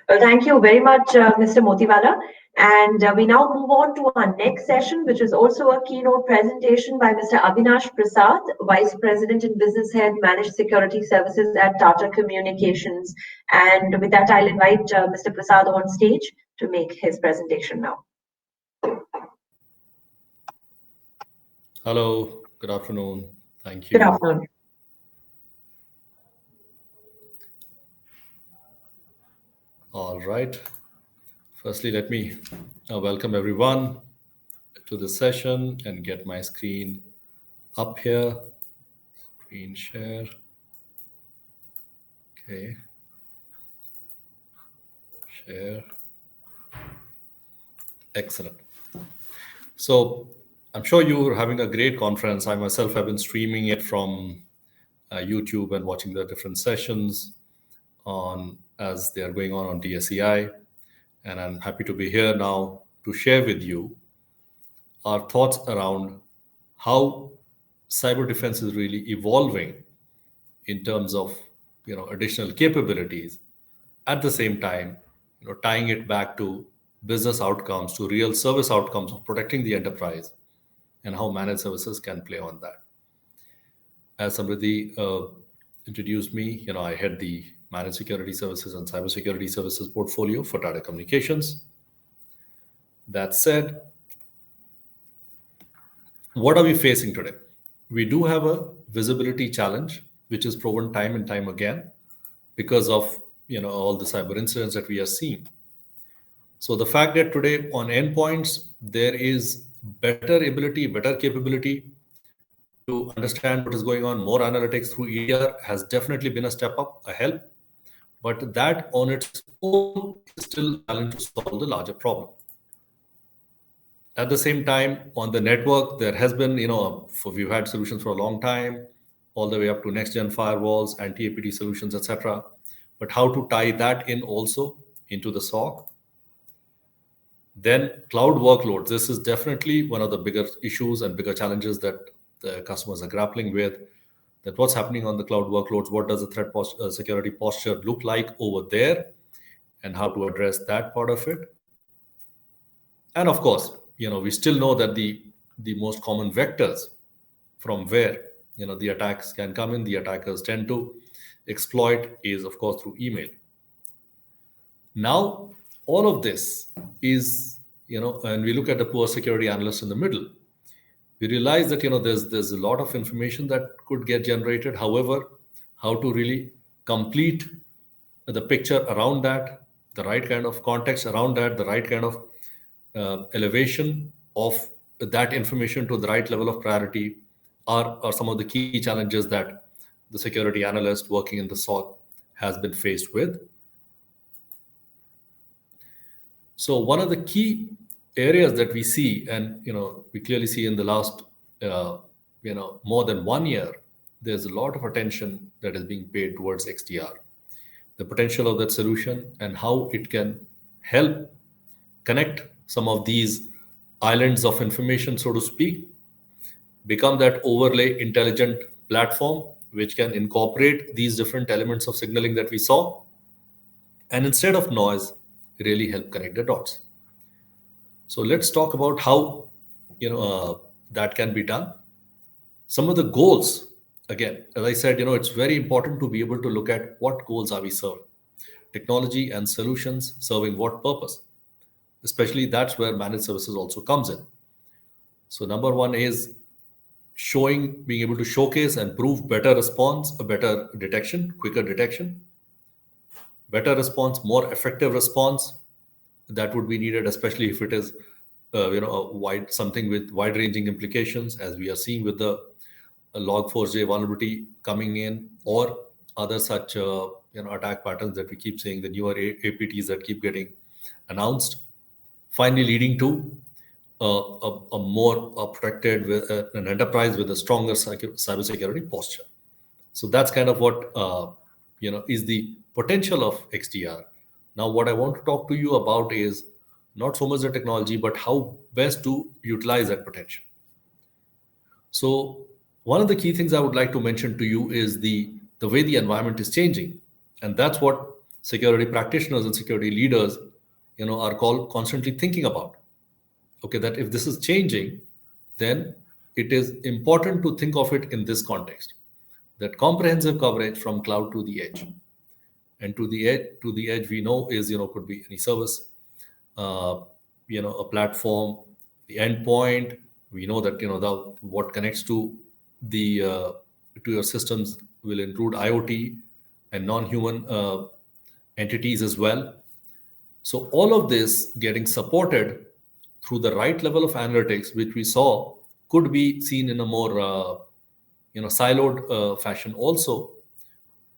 Well, thank you very much, Mr. Motiwala. And we now move on to our next session, which is also a keynote presentation by Mr. Avinash Prasad, Vice President and Business Head, Managed Security Services at Tata Communications. And with that, I'll invite Mr. Prasad on stage to make his presentation now. Hello, good afternoon. Thank you. Good afternoon. All right. Firstly, let me welcome everyone to the session and get my screen up here. Screen share. Okay. Share. Excellent. So I'm sure you're having a great conference. I myself have been streaming it from YouTube and watching the different sessions on as they are going on DSEI. And I'm happy to be here now to share with you our thoughts around how cyber defense is really evolving in terms of additional capabilities. At the same time, tying it back to business outcomes, to real service outcomes of protecting the enterprise, and how managed services can play on that. As Samriddhi introduced me, I head the Managed Security Services and Cybersecurity Services portfolio for Tata Communications. That said, what are we facing today? We do have a visibility challenge, which is proven time and time again because of all the cyber incidents that we are seeing. So the fact that today on endpoints there is better ability, better capability to understand what is going on, more analytics through EDR has definitely been a step up, a help. But that on its own is still a challenge to solve the larger problem. At the same time, on the network, there has been, we've had solutions for a long time, all the way up to next-gen firewalls, anti-APT solutions, etc. But how to tie that in also into the SOC? Then cloud workloads. This is definitely one of the bigger issues and bigger challenges that the customers are grappling with. That what's happening on the cloud workloads, what does the threat security posture look like over there, and how to address that part of it. And of course, we still know that the most common vectors from where the attacks can come in, the attackers tend to exploit is of course through email. Now, all of this is, and we look at the poor security analyst in the middle, we realize that there's a lot of information that could get generated. However, how to really complete the picture around that, the right kind of context around that, the right kind of elevation of that information to the right level of priority are some of the key challenges that the security analyst working in the SOC has been faced with. So one of the key areas that we see, and we clearly see in the last more than 1 year, there's a lot of attention that is being paid towards XDR, the potential of that solution and how it can help connect some of these islands of information, so to speak, become that overlay intelligent platform which can incorporate these different elements of signaling that we saw, and instead of noise, really help connect the dots. So let's talk about how that can be done. Some of the goals, again, as I said, it's very important to be able to look at what goals are we serving. Technology and solutions serving what purpose? Especially that's where managed services also comes in. So number one is being able to showcase and prove better response, a better detection, quicker detection, better response, more effective response. That would be needed, especially if it is something with wide-ranging implications, as we are seeing with the Log4j vulnerability coming in, or other such attack patterns that we keep seeing, the newer APTs that keep getting announced, finally leading to a more protected with an enterprise with a stronger cybersecurity posture. So that's kind of what is the potential of XDR. Now, what I want to talk to you about is not so much the technology, but how best to utilize that potential. So one of the key things I would like to mention to you is the way the environment is changing. And that's what security practitioners and security leaders, are constantly thinking about. Okay, that if this is changing, then it is important to think of it in this context, that comprehensive coverage from cloud to the edge. And to the edge we know is, could be any service, uh, a platform, the endpoint. We know that, what connects to the to your systems will include IoT and non-human entities as well. So all of this getting supported through the right level of analytics, which we saw could be seen in a more siloed fashion also,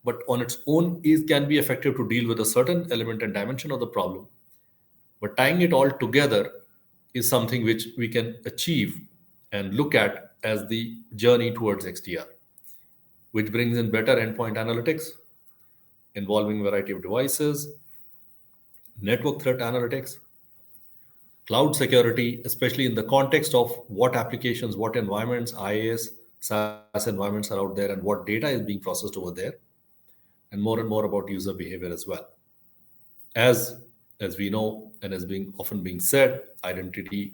but on its own is can be effective to deal with a certain element and dimension of the problem. But tying it all together is something which we can achieve and look at as the journey towards XDR, which brings in better endpoint analytics involving variety of devices, network threat analytics, cloud security, especially in the context of what applications, what environments, IaaS, SaaS environments are out there, and what data is being processed over there, and more about user behavior as well. As we know, and as being often being said, identity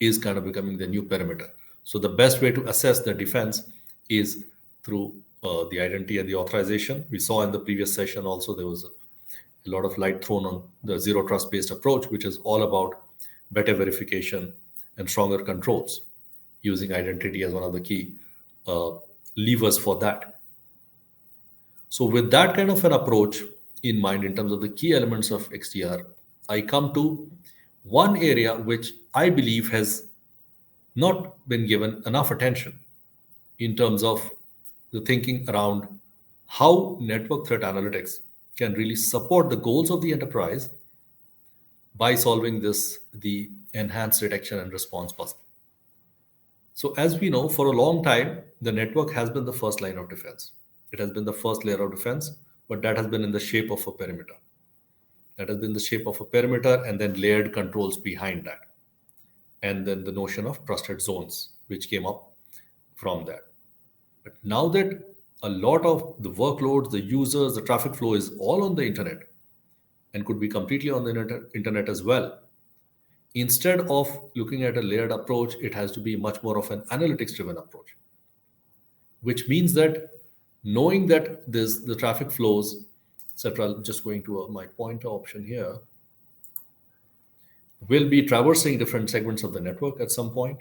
is kind of becoming the new perimeter. So the best way to assess the defense is through the identity and the authorization. We saw in the previous session also there was a lot of light thrown on the zero trust based approach, which is all about better verification and stronger controls, using identity as one of the key levers for that. So with that kind of an approach in mind, in terms of the key elements of XDR, I come to one area which I believe has not been given enough attention in terms of the thinking around how network threat analytics can really support the goals of the enterprise by solving the enhanced detection and response puzzle. So as we know, for a long time, the network has been the first line of defense. It has been the first layer of defense, but that has been in the shape of a perimeter. That has been the shape of a perimeter, and then layered controls behind that. And then the notion of trusted zones, which came up from that. But now that a lot of the workloads, the users, the traffic flow is all on the internet and could be completely on the internet as well, instead of looking at a layered approach, it has to be much more of an analytics driven approach, which means that knowing that the traffic flows, etc., just going to my pointer option here, will be traversing different segments of the network at some point.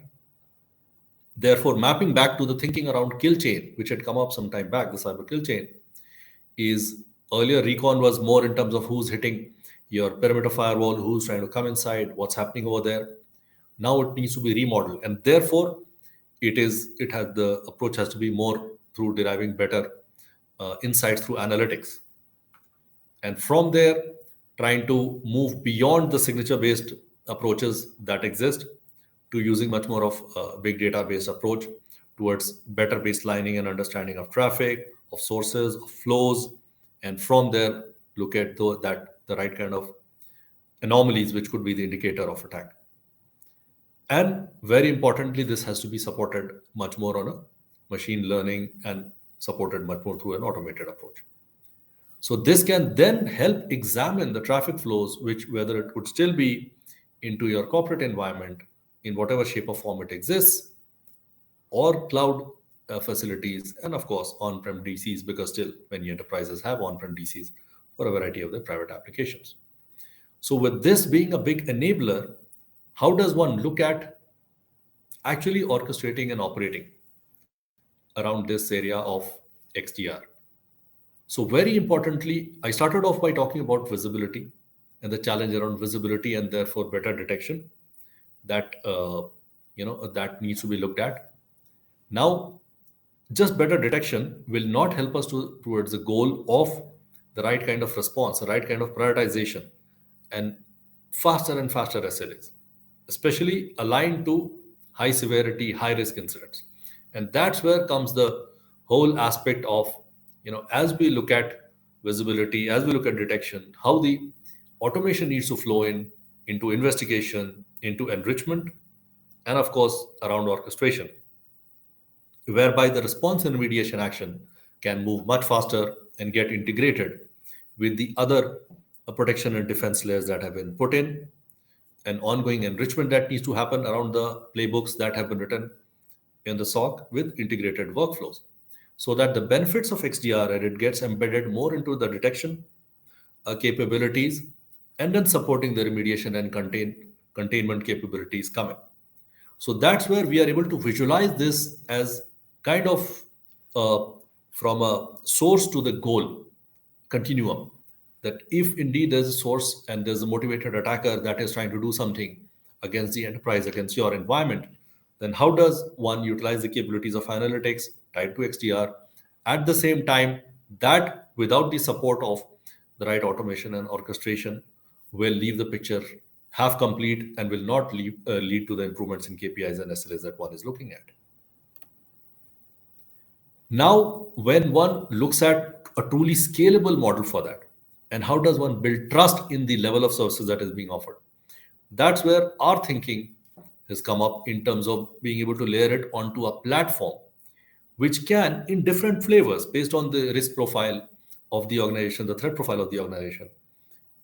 Therefore, mapping back to the thinking around kill chain, which had come up some time back, the cyber kill chain, is earlier recon was more in terms of who's hitting your perimeter firewall, who's trying to come inside, what's happening over there. Now it needs to be remodeled, and therefore the approach has to be more through deriving better insights through analytics, and from there trying to move beyond the signature based approaches that exist to using much more of a big data based approach towards better baselining and understanding of traffic, of sources, of flows, and from there look at the right kind of anomalies which could be the indicator of attack. And very importantly, this has to be supported much more on a machine learning and supported much more through an automated approach. So this can then help examine the traffic flows, which whether it would still be into your corporate environment in whatever shape or form it exists, or cloud facilities, and of course on-prem DCs, because still many enterprises have on-prem DCs for a variety of their private applications. So with this being a big enabler, how does one look at actually orchestrating and operating around this area of XDR? So very importantly, I started off by talking about visibility and the challenge around visibility and therefore better detection that that needs to be looked at. Now, just better detection will not help us towards the goal of the right kind of response, the right kind of prioritization, and faster and faster SLAs, especially aligned to high severity, high risk incidents. And that's where comes the whole aspect of, as we look at visibility, as we look at detection, how the automation needs to flow into investigation, into enrichment, and of course, around orchestration, whereby the response and remediation action can move much faster and get integrated with the other protection and defense layers that have been put in, an ongoing enrichment that needs to happen around the playbooks that have been written in the SOC with integrated workflows, so that the benefits of XDR and it gets embedded more into the detection capabilities, and then supporting the remediation and containment capabilities coming. So that's where we are able to visualize this as kind of uh, from a source to the goal continuum. That if indeed there's a source and there's a motivated attacker that is trying to do something against the enterprise, against your environment, then how does one utilize the capabilities of analytics tied to XDR at the same time that without the support of the right automation and orchestration will leave the picture half complete and will not lead to the improvements in KPIs and SLAs that one is looking at. Now, when one looks at a truly scalable model for that, and how does one build trust in the level of services that is being offered? That's where our thinking has come up in terms of being able to layer it onto a platform, which can, in different flavors, based on the risk profile of the organization, the threat profile of the organization,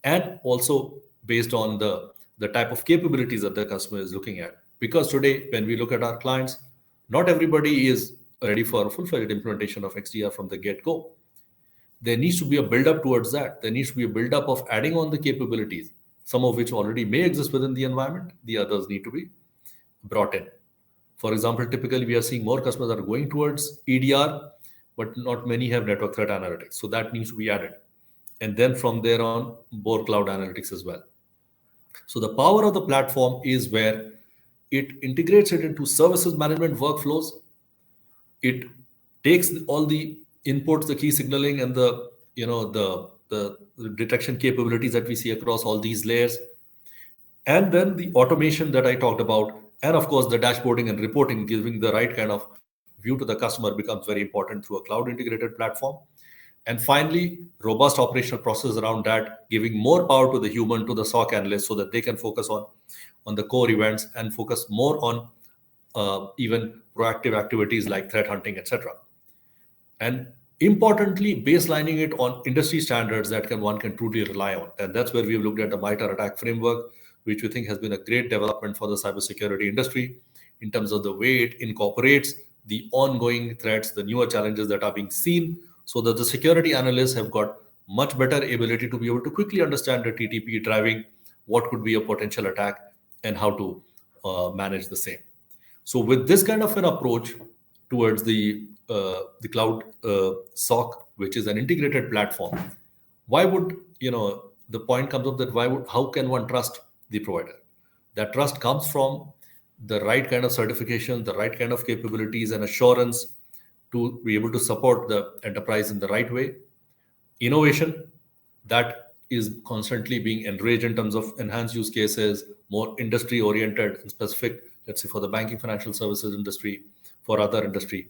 and also based on the type of capabilities that the customer is looking at. Because today, when we look at our clients, not everybody is ready for a full-fledged implementation of XDR from the get-go. There needs to be a build-up towards that. There needs to be a build-up of adding on the capabilities, some of which already may exist within the environment. The others need to be brought in. For example, typically we are seeing more customers that are going towards EDR, but not many have network threat analytics. So that needs to be added. And then from there on, more cloud analytics as well. So the power of the platform is where it integrates it into services management workflows. It takes all the inputs, the key signaling, and the detection capabilities that we see across all these layers, and then the automation that I talked about, and of course the dashboarding and reporting, giving the right kind of view to the customer becomes very important through a cloud integrated platform. And finally, robust operational process around that, giving more power to the human, to the SOC analyst, so that they can focus on the core events and focus more on even proactive activities like threat hunting, etc. And importantly, baselining it on industry standards that one can truly rely on. And that's where we've looked at the MITRE ATT&CK framework, which we think has been a great development for the cybersecurity industry in terms of the way it incorporates the ongoing threats, the newer challenges that are being seen, so that the security analysts have got much better ability to be able to quickly understand the TTP driving what could be a potential attack and how to manage the same. So with this kind of an approach towards the cloud SOC, which is an integrated platform, why would, the point comes up that how can one trust the provider? That trust comes from the right kind of certification, the right kind of capabilities and assurance to be able to support the enterprise in the right way. Innovation that is constantly being enriched in terms of enhanced use cases, more industry oriented and specific, let's say for the banking financial services industry, for other industry.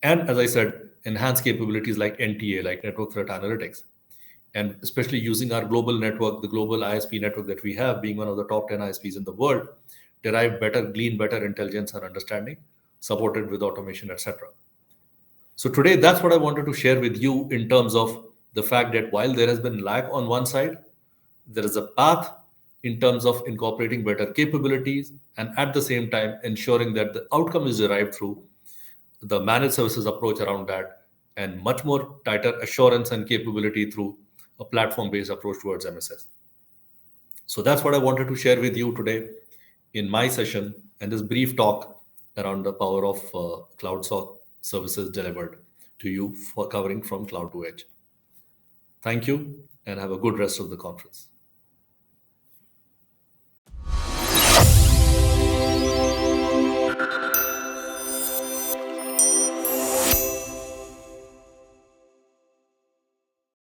And as I said, enhanced capabilities like NTA, like network threat analytics. And especially using our global network, the global ISP network that we have, being one of the top 10 ISPs in the world, glean better intelligence and understanding, supported with automation, etc. So today, that's what I wanted to share with you in terms of the fact that while there has been lag on one side, there is a path in terms of incorporating better capabilities and at the same time ensuring that the outcome is derived through the managed services approach around that and much more tighter assurance and capability through a platform-based approach towards MSS. So that's what I wanted to share with you today in my session and this brief talk around the power of cloud SOC services delivered to you for covering from cloud to edge. Thank you and have a good rest of the conference.